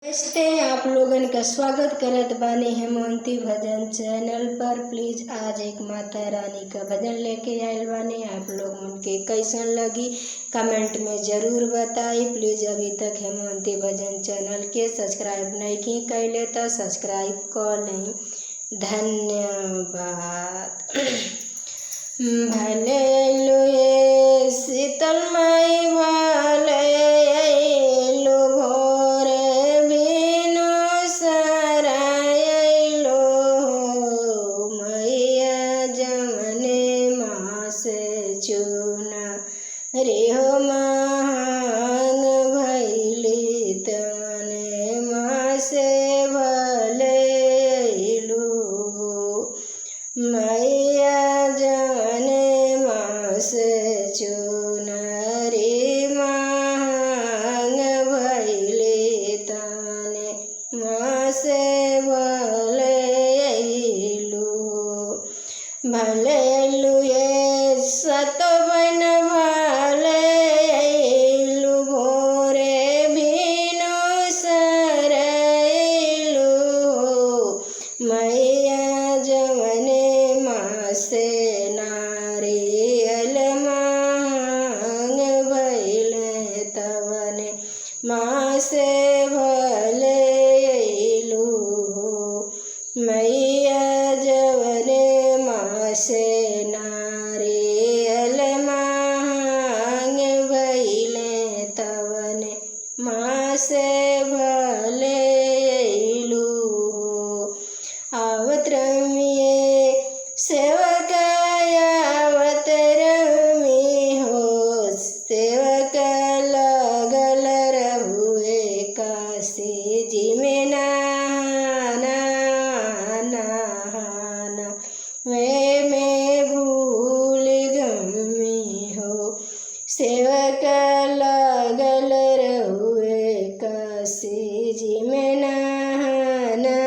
नमस्ते, आप लोगन का स्वागत करत बानी हेमंती भजन चैनल पर। प्लीज आज एक माता रानी का भजन लेके आयल बानी। आप लोगन के कैसन लगी कमेंट में ज़रूर बताई। प्लीज़ अभी तक हेमंती भजन चैनल के सब्सक्राइब नहीं की कैले तो सब्सक्राइब कर लें। धन्यवाद। भले अइलो ये शीतल माई, भले अइलो भोर बिनु सरायलो, मैया जमने मास चुना रे हो महंग भैली तमने मासे भले अइलो, मैया जमने मास चुनरी महंग भैली तमने मास भले अइलू। भले अइलू ये सतो बन, भले अइलू भोरे बिनु सरइलू, मैया जमने मासे नारियल महंग भइले तवने मासे भले अइलू, मैया जवने मासे नारियल महंग भइले तवने मासे भले अइलू। आवत रमिए सेवक आवत रमी हो, सेवक लगल रहुए काशी जी में नहाना नहाना, वे में भूल गमी हो, सेवक लगल रहुए काशी जी में नहाना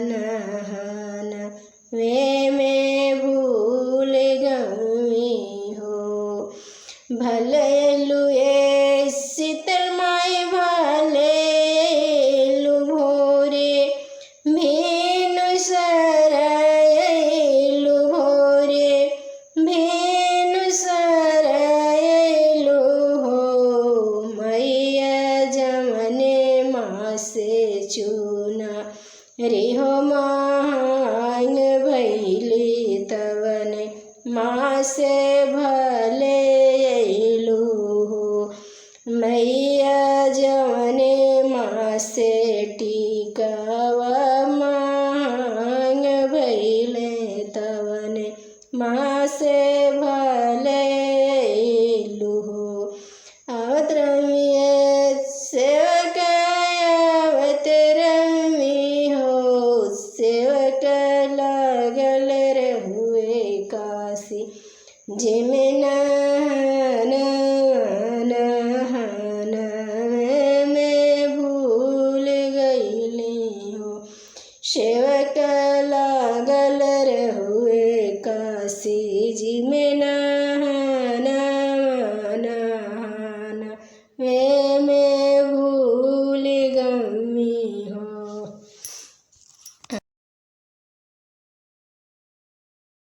नहाना, वे में भूल गमी हो। भले अइलू ये शीतल माई, भले अइलू भोरे बिनु सरइलू, भोरे बिनु सरइलू हो, मैया जमने मासे चुना रे हो महंग भइली तवने मासे भले अइलू, मैया जवने मासे टिकवा महंग भइले तवने मासे भले अइलू। आवत रमिए सेवक आवत रमी हो, सेवक लगल रहुए काशी जिमें नहाना नहाना, में भूल गईली हो, सेवक लागल रहुए काशी जी में